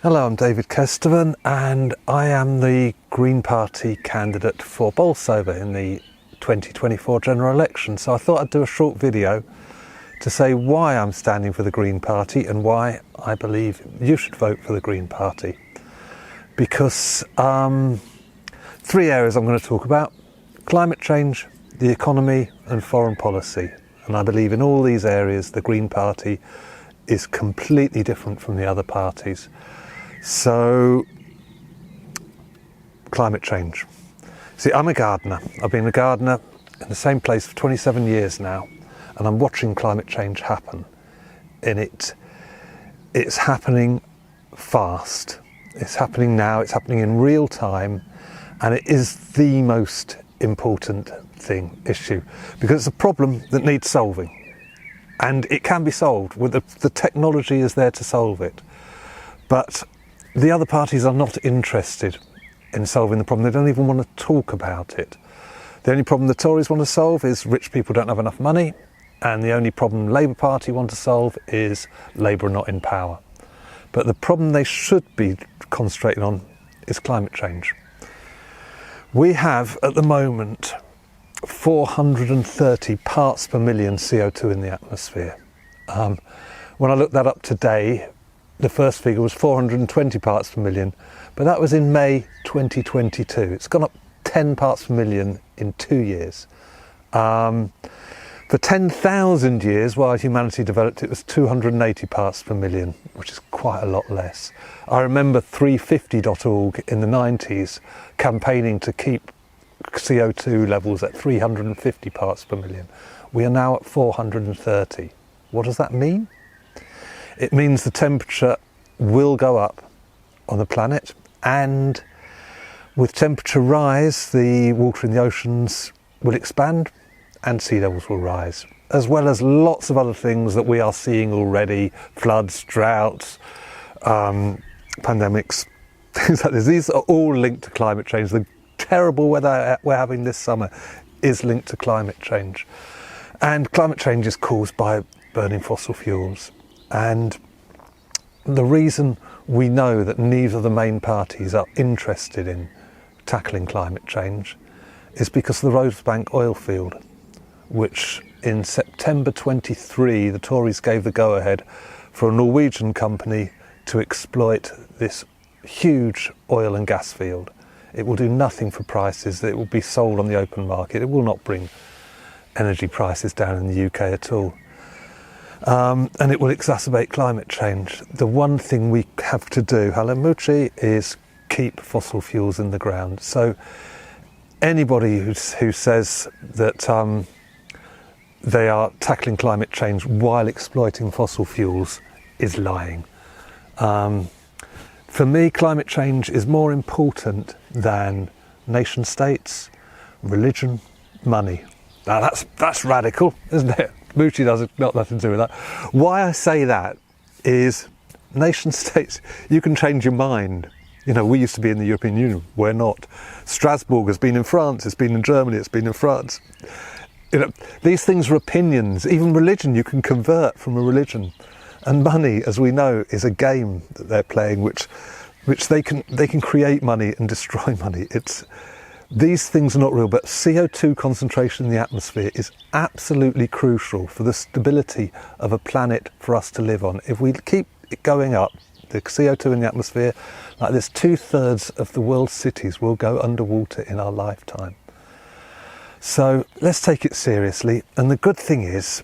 Hello, I'm David Kesteven and I am the Green Party candidate for Bolsover in the 2024 general election. So I thought I'd do a short video to say why I'm standing for the Green Party and why I believe you should vote for the Green Party. Because three areas I'm going to talk about: climate change, the economy and foreign policy. And I believe in all these areas the Green Party is completely different from the other parties. So, climate change. See, I'm a gardener. I've been a gardener in the same place for 27 years now, and I'm watching climate change happen. And it's happening fast. It's happening now, it's happening in real time, and it is the most important issue, because it's a problem that needs solving. And it can be solved, with the technology is there to solve it. But the other parties are not interested in solving the problem. They don't even want to talk about it. The only problem the Tories want to solve is rich people don't have enough money, and the only problem the Labour Party want to solve is Labour are not in power. But the problem they should be concentrating on is climate change. We have at the moment 430 parts per million CO2 in the atmosphere. When I looked that up today, the first figure was 420 parts per million, but that was in May 2022. It's gone up 10 parts per million in 2 years. For 10,000 years, while humanity developed, it was 280 parts per million, which is quite a lot less. I remember 350.org in the 90s campaigning to keep CO2 levels at 350 parts per million. We are now at 430. What does that mean? It means the temperature will go up on the planet, and with temperature rise, the water in the oceans will expand and sea levels will rise, as well as lots of other things that we are seeing already: floods, droughts, pandemics, things like this. These are all linked to climate change. The terrible weather we're having this summer is linked to climate change. And climate change is caused by burning fossil fuels. And the reason we know that neither of the main parties are interested in tackling climate change is because of the Rosebank oil field, which in September 23, the Tories gave the go-ahead for a Norwegian company to exploit this huge oil and gas field. It will do nothing for prices. It will be sold on the open market. It will not bring energy prices down in the UK at all. And it will exacerbate climate change. The one thing we have to do, Halamuchi, is keep fossil fuels in the ground. So anybody who says that they are tackling climate change while exploiting fossil fuels is lying. For me, climate change is more important than nation states, religion, money. Now that's radical, isn't it? Moochie does not nothing to do with that. Why I say that is, nation states, you can change your mind. You know, we used to be in the European Union, we're not. Strasbourg has been in France, it's been in Germany, it's been in France. You know, these things are opinions. Even religion, you can convert from a religion. And money, as we know, is a game that they're playing, which they can create money and destroy money. These things are not real, but CO2 concentration in the atmosphere is absolutely crucial for the stability of a planet for us to live on. If we keep it going up, the CO2 in the atmosphere, like this, 2/3 of the world's cities will go underwater in our lifetime. So let's take it seriously. And the good thing is,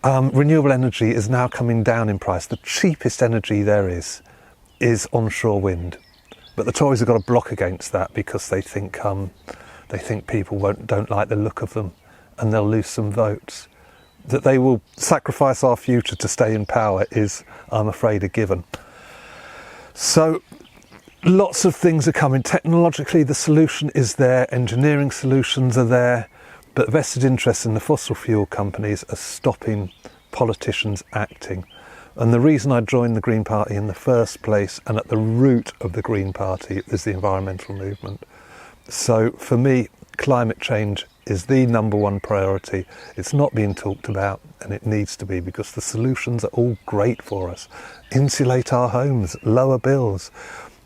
renewable energy is now coming down in price. The cheapest energy there is onshore wind. But the Tories have got a block against that because they think people don't like the look of them, and they'll lose some votes. That they will sacrifice our future to stay in power is, I'm afraid, a given. So lots of things are coming. Technologically, the solution is there. Engineering solutions are there. But vested interests in the fossil fuel companies are stopping politicians acting. And the reason I joined the Green Party in the first place, and at the root of the Green Party, is the environmental movement. So for me, climate change is the number one priority. It's not being talked about, and it needs to be, because the solutions are all great for us. Insulate our homes, lower bills.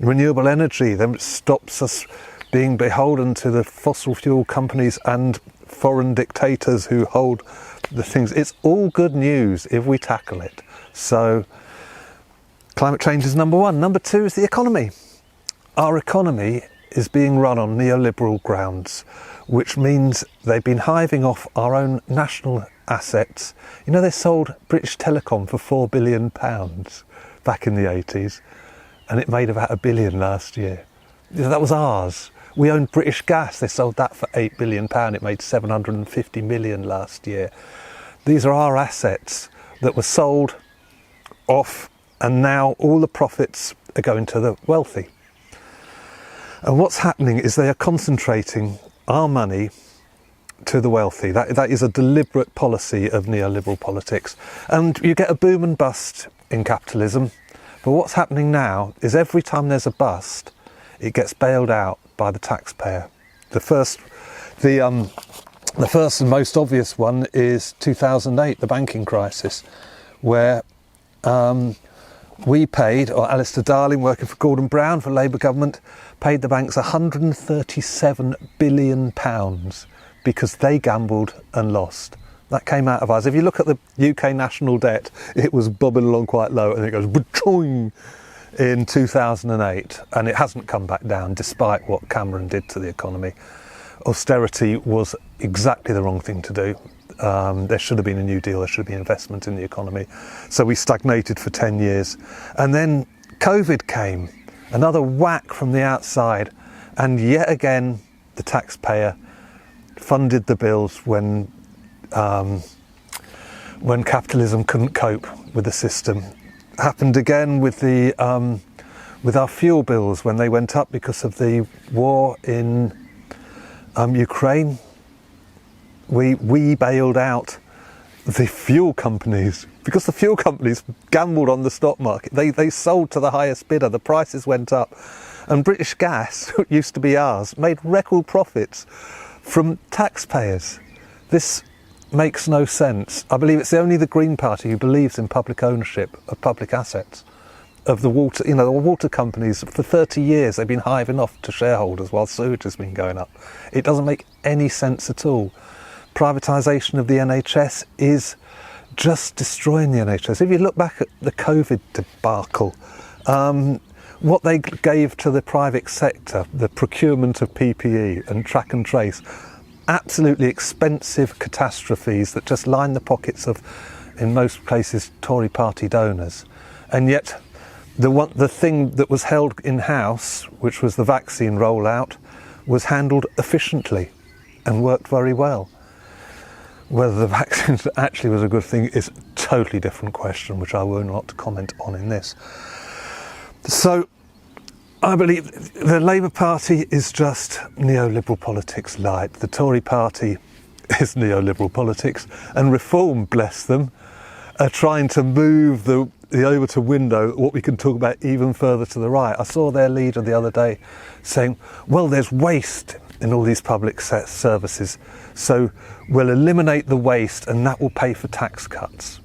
Renewable energy, then stops us being beholden to the fossil fuel companies and foreign dictators who hold the things. It's all good news if we tackle it. So climate change is number one. Number two is the economy. Our economy is being run on neoliberal grounds, which means they've been hiving off our own national assets. You know, they sold British Telecom for £4 billion back in the 80s, and it made about £1 billion last year. That was ours. We owned British Gas. They sold that for £8 billion. It made £750 million last year. These are our assets that were sold off, and now all the profits are going to the wealthy. And what's happening is they are concentrating our money to the wealthy. That is a deliberate policy of neoliberal politics. And you get a boom and bust in capitalism. But what's happening now is every time there's a bust, it gets bailed out by the taxpayer. The first and most obvious one is 2008, the banking crisis, where we paid, or Alistair Darling, working for Gordon Brown for Labour government, paid the banks £137 billion because they gambled and lost. That came out of us. If you look at the UK national debt, it was bobbing along quite low, and it goes ba-choing in 2008, and it hasn't come back down despite what Cameron did to the economy. Austerity was exactly the wrong thing to do. There should have been a new deal, there should have been investment in the economy. So we stagnated for 10 years. And then COVID came, another whack from the outside, and yet again the taxpayer funded the bills when capitalism couldn't cope with the system. Happened again with our fuel bills when they went up because of the war in Ukraine. We bailed out the fuel companies because the fuel companies gambled on the stock market. They sold to the highest bidder, the prices went up, and British Gas, which used to be ours, made record profits from taxpayers. This makes no sense. I believe it's only the Green Party who believes in public ownership of public assets. Of the water, the water companies, for 30 years they've been hiving off to shareholders while sewage has been going up. It doesn't make any sense at all. Privatisation of the NHS is just destroying the NHS. If you look back at the COVID debacle, what they gave to the private sector, the procurement of PPE and track and trace, absolutely expensive catastrophes that just line the pockets of, in most cases, Tory party donors. And yet the thing that was held in-house, which was the vaccine rollout, was handled efficiently and worked very well. Whether the vaccine actually was a good thing is a totally different question, which I will not comment on in this. So I believe the Labour Party is just neoliberal politics light. The Tory Party is neoliberal politics, and Reform, bless them, are trying to move the Overton window, what we can talk about, even further to the right. I saw their leader the other day saying, well, there's waste in all these public services, so we'll eliminate the waste and that will pay for tax cuts.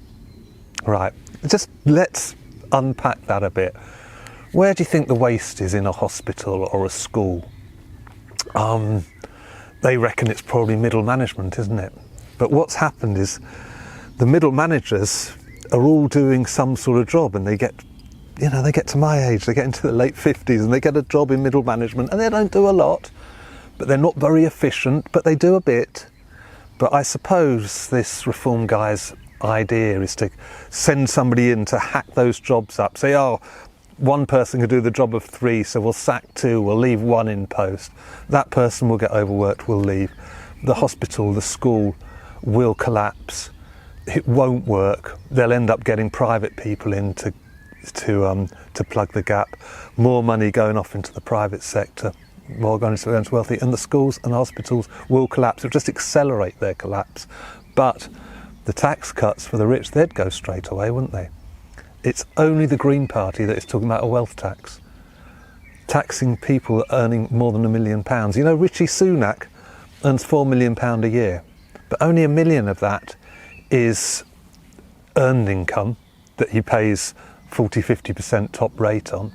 Right, just let's unpack that a bit. Where do you think the waste is in a hospital or a school? They reckon it's probably middle management, isn't it? But what's happened is the middle managers are all doing some sort of job, and they get to my age, they get into the late 50s and they get a job in middle management, and they don't do a lot, but they're not very efficient, but they do a bit. But I suppose this Reform guy's idea is to send somebody in to hack those jobs up, say, oh, one person can do the job of 3, so we'll sack 2, we'll leave 1 in post. That person will get overworked, will leave. The hospital, the school will collapse. It won't work. They'll end up getting private people in to plug the gap. More money going off into the private sector, more going into the wealthy, and the schools and hospitals will collapse. It'll just accelerate their collapse. But the tax cuts for the rich, they'd go straight away, wouldn't they? It's only the Green Party that is talking about a wealth tax, taxing people earning more than £1 million. You know, Rishi Sunak earns £4 million a year, but only £1 million of that is earned income that he pays 40-50% top rate on.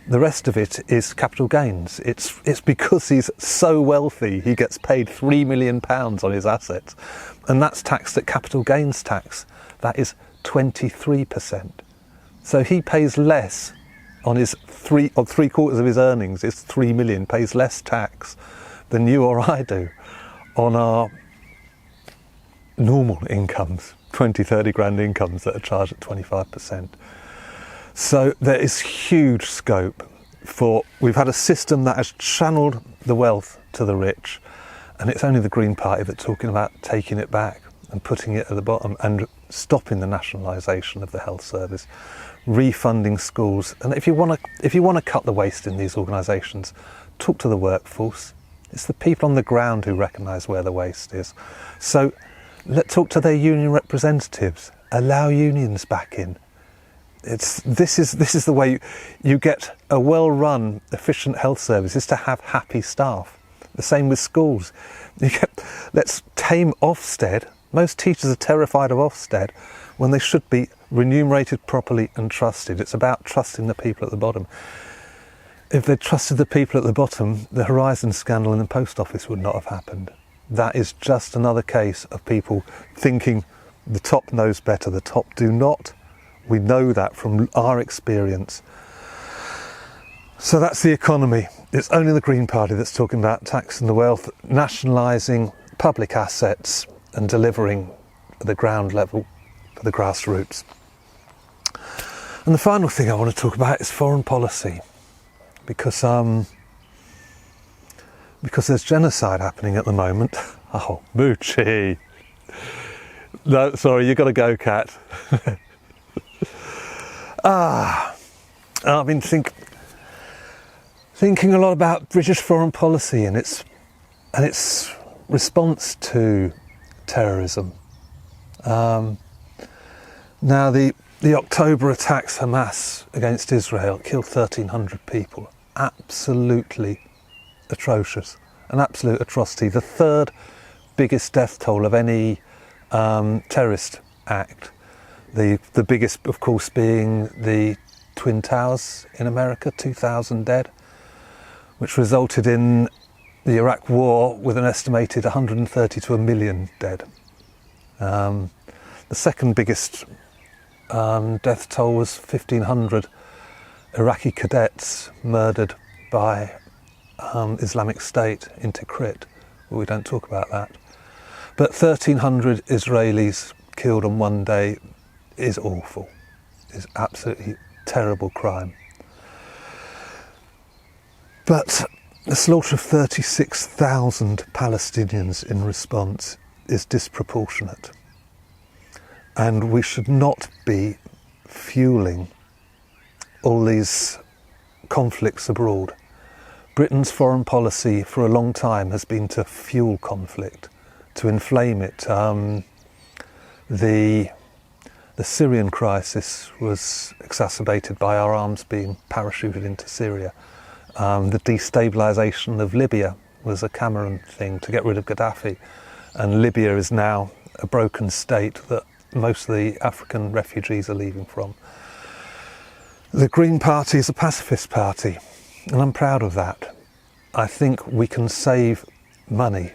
The rest of it is capital gains. It's because he's so wealthy he gets paid £3 million on his assets, and that's taxed at capital gains tax. That is 23%. So he pays less on his three quarters of his earnings is 3 million, pays less tax than you or I do on our normal incomes, 20-30 grand incomes that are charged at 25%. So there is huge scope for, we've had a system that has channeled the wealth to the rich, and it's only the Green Party that's talking about taking it back and putting it at the bottom and stopping the nationalisation of the health service, refunding schools. And if you want to cut the waste in these organisations, talk to the workforce. It's the people on the ground who recognise where the waste is. So let's talk to their union representatives. Allow unions back in. This is the way you get a well-run, efficient health service, is to have happy staff. The same with schools. Let's tame Ofsted. Most teachers are terrified of Ofsted when they should be remunerated properly and trusted. It's about trusting the people at the bottom. If they trusted the people at the bottom, the Horizon scandal in the post office would not have happened. That is just another case of people thinking the top knows better. The top do not. We know that from our experience. So that's the economy. It's only the Green Party that's talking about taxing the wealth, nationalising public assets and delivering at the ground level for the grassroots. And the final thing I want to talk about is foreign policy, because there's genocide happening at the moment. Oh, Moochie. No, sorry, you've got to go, Kat. I've been thinking a lot about British foreign policy and its response to terrorism. Now, the October attacks, Hamas against Israel, killed 1,300 people. Absolutely atrocious, an absolute atrocity. The third biggest death toll of any terrorist act. The biggest, of course, being the Twin Towers in America, 2,000 dead, which resulted in the Iraq War with an estimated 130 to 1 million dead. The second biggest death toll was 1,500 Iraqi cadets murdered by Islamic State in Tikrit. Well, we don't talk about that. But 1,300 Israelis killed on one day is awful. It's absolutely terrible crime. But the slaughter of 36,000 Palestinians in response is disproportionate. And we should not be fueling all these conflicts abroad. Britain's foreign policy for a long time has been to fuel conflict, to inflame it. The Syrian crisis was exacerbated by our arms being parachuted into Syria. The destabilisation of Libya was a Cameron thing to get rid of Gaddafi, and Libya is now a broken state that most of the African refugees are leaving from. The Green Party is a pacifist party, and I'm proud of that. I think we can save money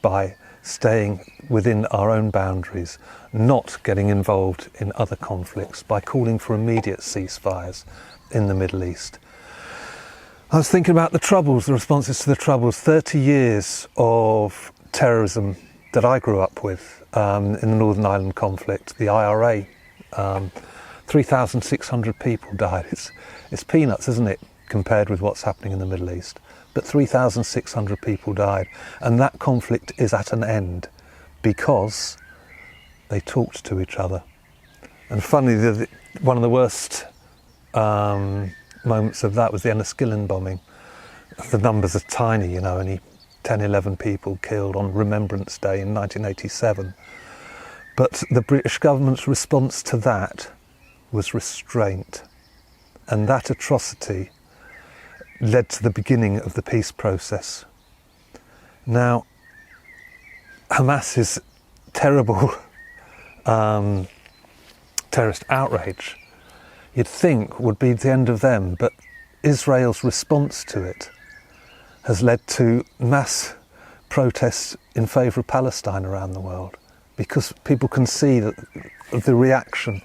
by staying within our own boundaries, not getting involved in other conflicts, by calling for immediate ceasefires in the Middle East. I was thinking about the Troubles, the responses to the Troubles, 30 years of terrorism that I grew up with in the Northern Ireland conflict, the IRA. 3,600 people died. It's peanuts, isn't it, compared with what's happening in the Middle East? But 3,600 people died, and that conflict is at an end because they talked to each other. And funnily, one of the worst moments of that was the Enniskillen bombing. The numbers are tiny, only 10, 11 people killed on Remembrance Day in 1987. But the British government's response to that was restraint. And that atrocity led to the beginning of the peace process. Now, Hamas's terrible terrorist outrage, you'd think would be the end of them, but Israel's response to it has led to mass protests in favour of Palestine around the world, because people can see that the reaction.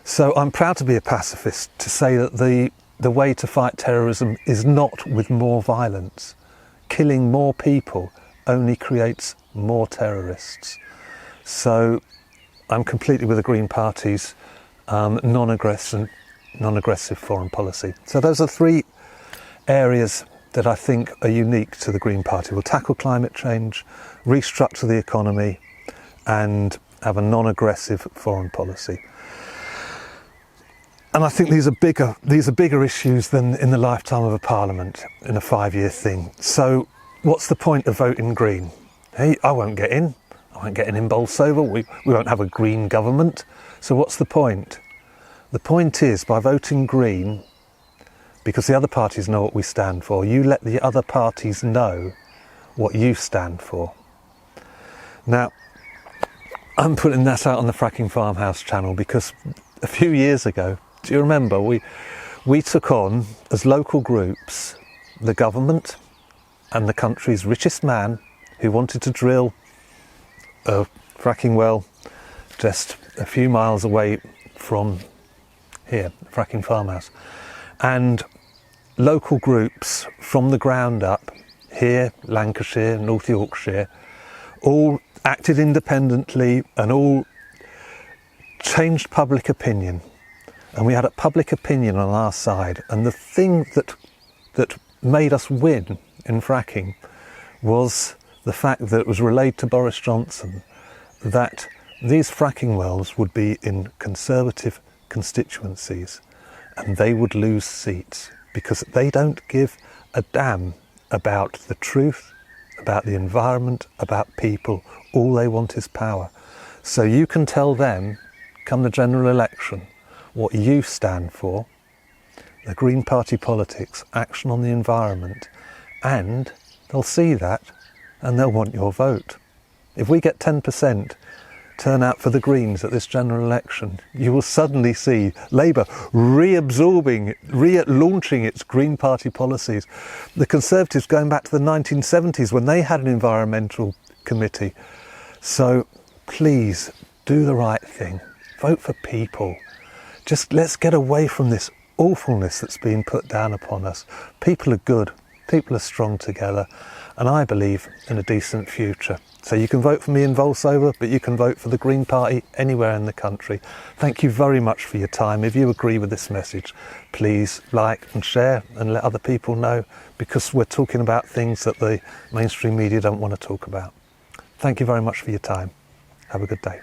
So I'm proud to be a pacifist, to say that the way to fight terrorism is not with more violence. Killing more people only creates more terrorists. So I'm completely with the Green Party's non-aggressive foreign policy. So those are three areas that I think are unique to the Green Party. We'll tackle climate change, restructure the economy, and have a non-aggressive foreign policy. And I think these are bigger issues than in the lifetime of a parliament, in a 5-year thing. So what's the point of voting Green? Hey, I won't get in. I won't get in Bolsover. We won't have a Green government. So what's the point? The point is, by voting Green, because the other parties know what we stand for, you let the other parties know what you stand for. Now, I'm putting that out on the Fracking Farmhouse channel because a few years ago, do you remember, we took on, as local groups, the government and the country's richest man who wanted to drill a fracking well just a few miles away from here, Fracking Farmhouse. And local groups from the ground up, here, Lancashire, North Yorkshire, all acted independently and all changed public opinion. And we had a public opinion on our side. And the thing that made us win in fracking was the fact that it was relayed to Boris Johnson that these fracking wells would be in Conservative constituencies and they would lose seats because they don't give a damn about the truth, about the environment, about people. All they want is power. So you can tell them, come the general election, what you stand for, the Green Party politics, action on the environment, and they'll see that and they'll want your vote. If we get 10% turnout for the Greens at this general election, you will suddenly see Labour relaunching its Green Party policies. The Conservatives going back to the 1970s when they had an environmental committee. So please do the right thing. Vote for people. Just let's get away from this awfulness that's been put down upon us. People are good. People are strong together. And I believe in a decent future. So you can vote for me in Bolsover, but you can vote for the Green Party anywhere in the country. Thank you very much for your time. If you agree with this message, please like and share and let other people know, because we're talking about things that the mainstream media don't want to talk about. Thank you very much for your time. Have a good day.